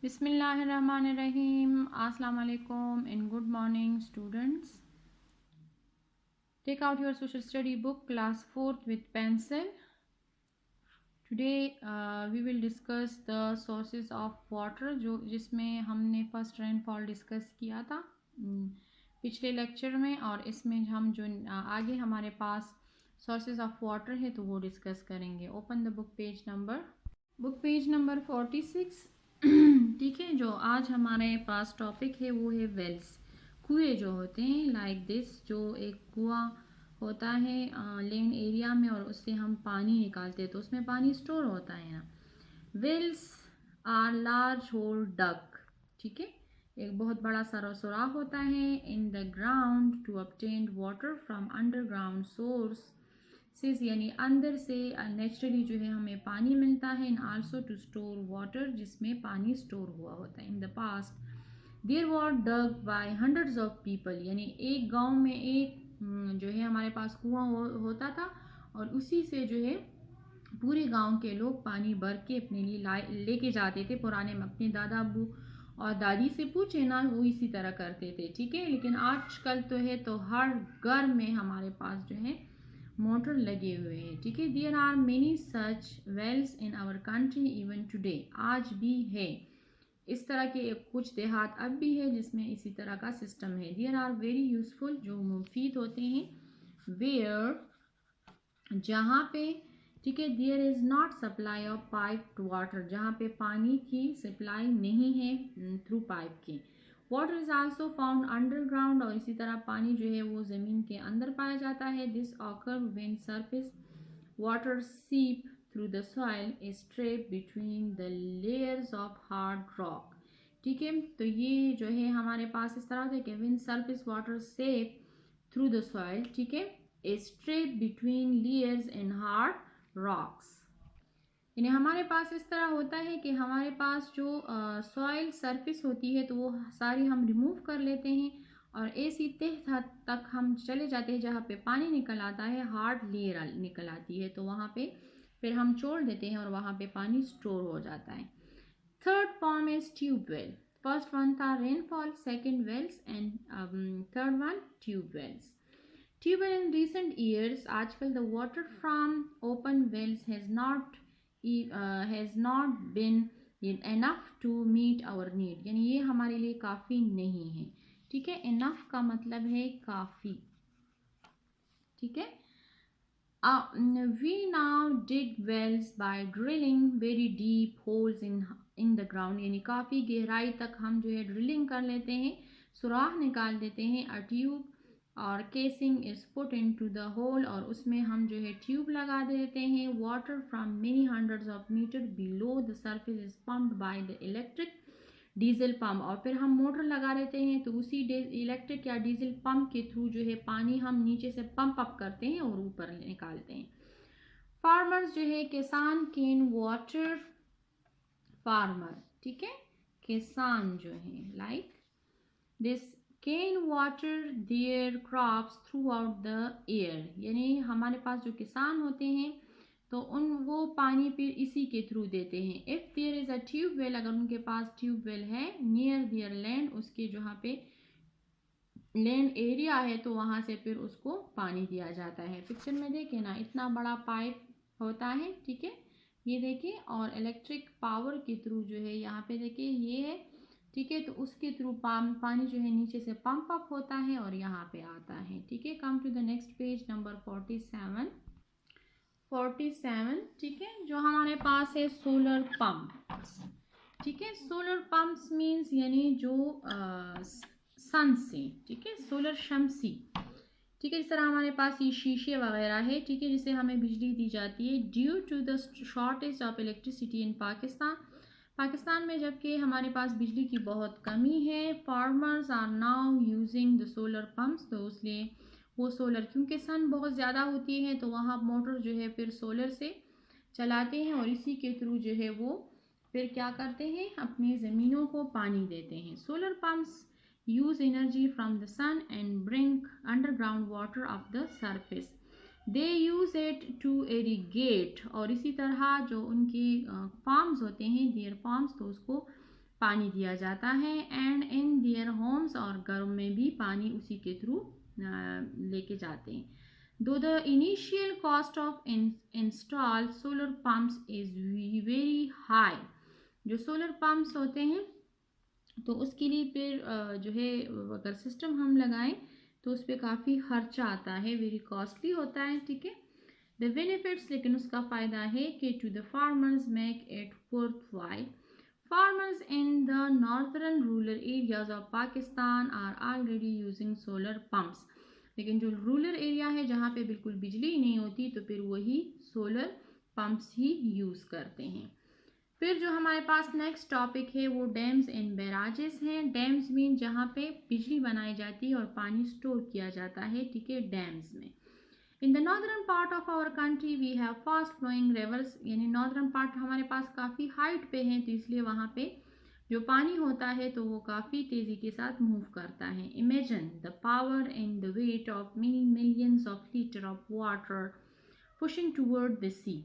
Bismillahirrahmanirrahim. Assalamu alaikum and good morning, students. Take out your social study book, class 4th with pencil. Today we will discuss the sources of water, जिसमें हमने first rainfall discuss किया था पिछले lecture में, और इसमें हम जो आगे हमारे पास सोर्सेज ऑफ वाटर है तो वो डिस्कस करेंगे. Open the book page number 46. ठीक है, जो आज हमारे पास टॉपिक है वो है वेल्स, कुएं जो होते हैं लाइक दिस, जो एक कुआं होता है लैंड एरिया में और उससे हम पानी निकालते हैं तो उसमें पानी स्टोर होता है ना. Wells are large hole dug. ठीक है, एक बहुत बड़ा सारा सुराख होता है in the ground to obtain water from underground source, यानी अंदर से नेचुरली जो है हमें पानी मिलता है. In also to store water, जिसमें पानी स्टोर हुआ होता है. In the past there were dug by hundreds of people, यानी एक गांव में एक जो है हमारे पास कुआं होता था और उसी से जो है पूरे गांव के लोग पानी भर के अपने लिए लेके जाते थे. पुराने में अपने दादा अब्बू और दादी से पूछे ना, वो इसी तरह करते थे. ठीक है, लेकिन आजकल तो है तो हर घर में हमारे पास जो है मोटर लगे हुए हैं. ठीक है, there are many such wells in our country even today. आज भी है इस तरह के कुछ देहात अब भी है जिसमें इसी तरह का सिस्टम है. देयर आर वेरी यूजफुल, जो मुफीद होते हैं. वेयर, जहाँ पे, ठीक है, there is not supply of pipe water, जहाँ पे पानी की सप्लाई नहीं है थ्रू पाइप की. Water is also found underground, और इसी तरह पानी जो है वो ज़मीन के अंदर पाया जाता है. This occur when surface water seep through the soil is trap between the layers of hard rock. ठीक है, तो ये जो है हमारे पास इस तरह से कि when surface water shape through the soil, ठीक है, is trap between layers in hard rocks. यानी हमारे पास इस तरह होता है कि हमारे पास जो सॉइल सरफेस होती है तो वो सारी हम रिमूव कर लेते हैं और ऐसी तह हद तक हम चले जाते हैं जहाँ पे पानी निकल आता है, हार्ड लेयर निकल आती है, तो वहाँ पे फिर हम छोड़ देते हैं और वहाँ पे पानी स्टोर हो जाता है. Third form is tubewell. First one था rainfall, second wells and third one tubewells. Tubewell in recent years, आजकल the water from open wells has not been enough to meet our need. यानी ये हमारे लिए काफ़ी नहीं है. ठीक है, enough का मतलब है काफ़ी. ठीक है, we now dig wells by drilling very deep holes in the ground. यानी काफ़ी गहराई तक हम जो है ड्रिलिंग कर लेते हैं, सुराख निकाल देते हैं. a tube और casing is put into the hole, और उसमें हम जो है ट्यूब लगा देते हैं. Water from many hundreds of metre below the surface is pumped by the electric diesel pump, और फिर हम मोटर लगा देते हैं तो उसी इलेक्ट्रिक या डीजल पंप के थ्रू जो है पानी हम नीचे से पंप अप करते हैं और ऊपर निकालते हैं. फार्मर्स जो है किसान कैन वाटर, फार्मर, ठीक है, किसान जो है like this can water there crops through out the air. यानी हमारे पास जो किसान होते हैं तो वो पानी फिर इसी के थ्रू देते हैं. If there is a tubewell, अगर उनके पास ट्यूबवेल है नियर देयर लैंड, उसके जहाँ पे लैंड एरिया है तो वहाँ से फिर उसको पानी दिया जाता है. पिक्चर में देखें ना, इतना बड़ा पाइप होता है. ठीक है, ये देखिए, और इलेक्ट्रिक पावर के थ्रू जो है यहाँ पे देखिए ये है. ठीक है, तो उसके थ्रू पानी जो है नीचे से पंप अप होता है और यहाँ पे आता है. ठीक है, come to the next page number 47. ठीक है, जो हमारे पास है सोलर पंप. ठीक है, सोलर पंप्स मीन्स यानी जो सन से, ठीक है, सोलर शमसी. ठीक है, इस तरह हमारे पास ये शीशे वगैरह है. ठीक है, जिससे हमें बिजली दी जाती है. Due to the shortage of electricity in Pakistan में जबकि हमारे पास बिजली की बहुत कमी है, farmers are now using the solar pumps. तो इसलिए वो सोलर, क्योंकि सन बहुत ज़्यादा होती है तो वहाँ मोटर जो है फिर सोलर से चलाते हैं और इसी के थ्रू जो है वो फिर क्या करते हैं, अपनी ज़मीनों को पानी देते हैं. Solar pumps use energy from the sun and bring underground water up the surface. They use it to irrigate, और इसी तरह जो उनकी फार्म्स होते हैं, देयर फार्म्स, तो उसको पानी दिया जाता है, एंड इन देयर होम्स, और घरों में भी पानी उसी के थ्रू लेके जाते हैं। दो the initial cost of install solar pumps is very high, जो सोलर पम्प्स होते हैं तो उसके लिए फिर जो है अगर सिस्टम हम लगाएं तो उस पर काफ़ी खर्चा आता है, वेरी कॉस्टली होता है, ठीक है। द बेनिफिट्स, लेकिन उसका फ़ायदा है कि to the farmers make it worth. Farmers in the northern rural areas of Pakistan are already using solar pumps. लेकिन जो रूरल एरिया है जहाँ पे बिल्कुल बिजली नहीं होती तो फिर वही सोलर पंप्स ही यूज़ करते हैं। फिर जो हमारे पास नेक्स्ट टॉपिक है वो डैम्स एंड बैराजेस हैं। डैम्स मीन जहाँ पे बिजली बनाई जाती है और पानी स्टोर किया जाता है, ठीक है, डैम्स में। In the northern part of our country we have fast flowing rivers, यानी नॉर्दर्न पार्ट हमारे पास काफ़ी हाइट पे है तो इसलिए वहाँ पे जो पानी होता है तो वो काफ़ी तेज़ी के साथ मूव करता है। Imagine the power and the weight of many millions of litres of water pushing toward the sea.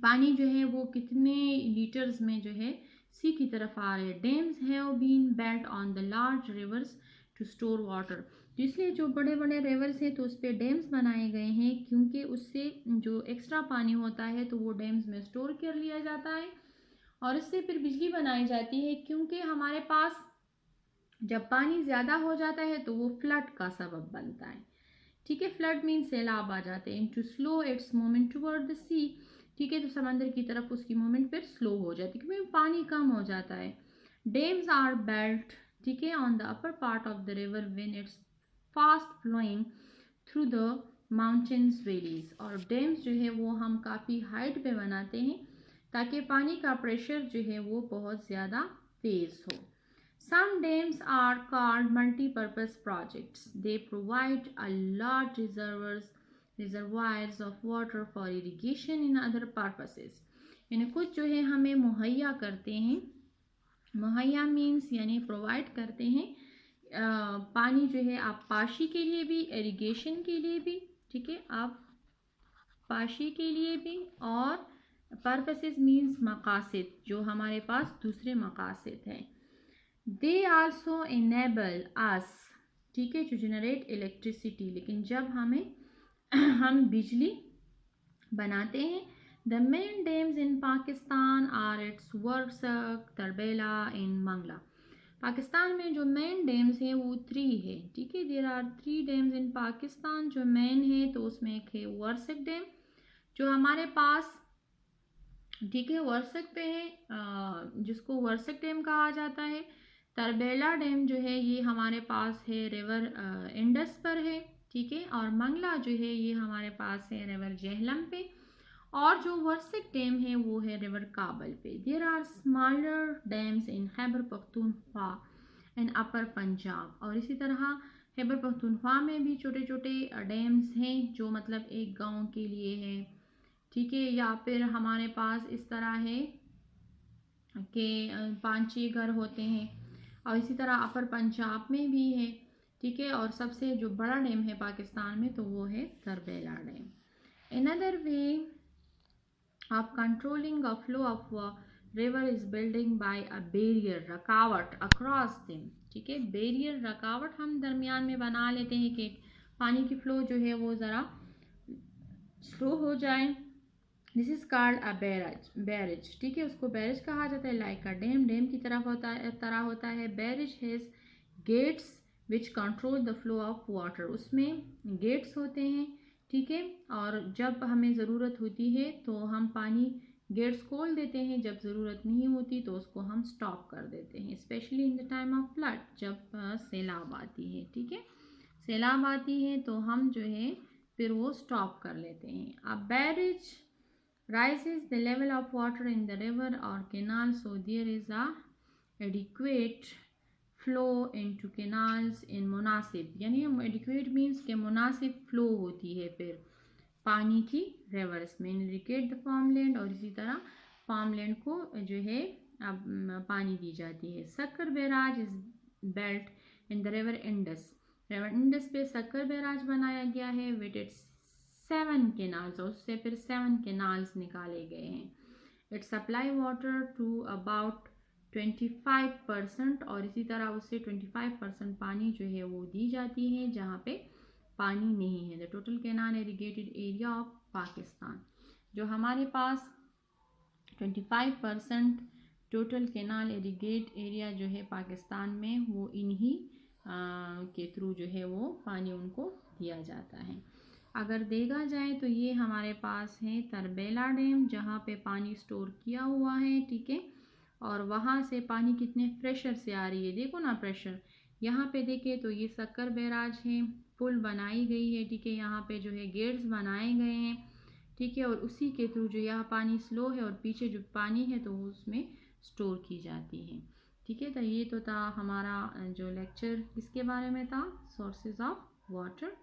पानी जो है वो कितने लीटर्स में जो है सी की तरफ आ रहे हैं। Dams have been built on the large rivers to store water, इसलिए जो बड़े बड़े रिवर्स हैं तो उस पर डैम्स बनाए गए हैं क्योंकि उससे जो एक्स्ट्रा पानी होता है तो वो डैम्स में स्टोर कर लिया जाता है और इससे फिर बिजली बनाई जाती है। क्योंकि हमारे पास जब पानी ज़्यादा हो जाता है तो वो फ्लड का सबब बनता है, ठीक है। फ्लड मीन सैलाब आ जाते हैं। To slow its movement towards the sea, ठीक है, तो समंदर की तरफ उसकी मूवमेंट फिर स्लो हो जाती है क्योंकि पानी कम हो जाता है। डैम्स आर बिल्ट, ठीक है, on the upper part of the river when it's fast flowing through the mountains valleys, और डैम्स जो है वो हम काफ़ी हाइट पे बनाते हैं ताकि पानी का प्रेशर जो है वो बहुत ज़्यादा तेज़ हो। Some dams are called multi-purpose projects. They provide a large reservoirs of water for irrigation and other purposes. यानी कुछ जो है हमें मुहैया करते हैं, मुहैया मीन्स यानी प्रोवाइड करते हैं पानी जो है आप पाशी के लिए भी, इरिगेशन के लिए भी, ठीक है, आप पाशी के लिए भी, और पर्पसेस मीन्स मकासद, जो हमारे पास दूसरे मकासद हैं। दे आल्सो इनेबल अस, ठीक है, टू जनरेट इलेक्ट्रिसिटी, लेकिन जब हम बिजली बनाते हैं। The main dams in Pakistan are its Warsak, Tarbela and Mangla. Pakistan में जो मेन डैम्स हैं वो 3 है, ठीक है, there are 3 dams in Pakistan. जो मेन है तो उसमें एक है वर्सक डैम जो हमारे पास, ठीक है, वर्सक पे है, जिसको वर्सक डैम कहा जाता है। तरबेला डैम जो है ये हमारे पास है रिवर इंडस पर है, ठीक है, और मंगला जो है ये हमारे पास है रिवर जेहलम पे, और जो वर्सक डैम है वो है रिवर काबल पे। There are smaller dams in Khyber Pakhtunkhwa and upper Punjab, और इसी तरह खैबर पख्तूनख्वा में भी छोटे छोटे डैम्स हैं जो मतलब एक गांव के लिए है, ठीक है, या फिर हमारे पास इस तरह है कि 5-6 घर होते हैं, और इसी तरह अपर पंजाब में भी है, ठीक है, और सबसे जो बड़ा डैम है पाकिस्तान में तो वो है Tarbela dam. Another way of controlling a flow of river is building by a barrier, रकावट अक्रॉस देम, ठीक है, बैरियर रकावट हम दरमियान में बना लेते हैं कि पानी की फ्लो जो है वो ज़रा स्लो हो जाए। This is called a barrage, ठीक है, उसको बैरेज कहा जाता है। लाइक अ डैम, डैम की तरफ तरह होता है। Barrage has gates which control the flow of water, उसमें गेट्स होते हैं, ठीक है, और जब हमें ज़रूरत होती है तो हम पानी गेट्स खोल देते हैं, जब ज़रूरत नहीं होती तो उसको हम स्टॉप कर देते हैं, specially in the time of flood, जब सैलाब आती है, ठीक है, सैलाब आती है तो हम जो है फिर वो स्टॉप कर लेते हैं। अ barrage rises the level of water in the river or canal, so there is a adequate flow into canals in मुनासिब, यानी adequate means के मुनासिब फ्लो होती है फिर पानी की रिवर्स में, irrigate the farmland, और इसी तरह farmland को जो है अब पानी दी जाती है। Sukkur barrage is built in the river Indus, river Indus पे सक्कर बैराज बनाया गया है विद इट्स 7 कैनाल्स, और उससे फिर 7 कैनाल्स निकाले गए हैं। It supply water to about 25% और इसी तरह उससे 25% पानी जो है वो दी जाती है जहाँ पे पानी नहीं है। The total canal irrigated area of Pakistan, जो हमारे पास 25% टोटल कैनाल इरिगेट एरिया जो है पाकिस्तान में, वो इन्हीं के थ्रू जो है वो पानी उनको दिया जाता है। अगर देखा जाए तो ये हमारे पास है तरबेला डैम, जहाँ पे पानी स्टोर किया हुआ है, ठीक है। और वहाँ से पानी कितने प्रेशर से आ रही है, देखो ना प्रेशर। यहाँ पे देखे तो ये सक्कर बैराज है, पुल बनाई गई है, ठीक है। यहाँ पे जो है गेट्स बनाए गए हैं, ठीक है। और उसी के थ्रू जो यहाँ पानी स्लो है और पीछे जो पानी है तो वो उसमें स्टोर की जाती है, ठीक है। तो ये तो था हमारा जो लेक्चर किसके बारे में था, sources of water.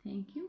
Thank you.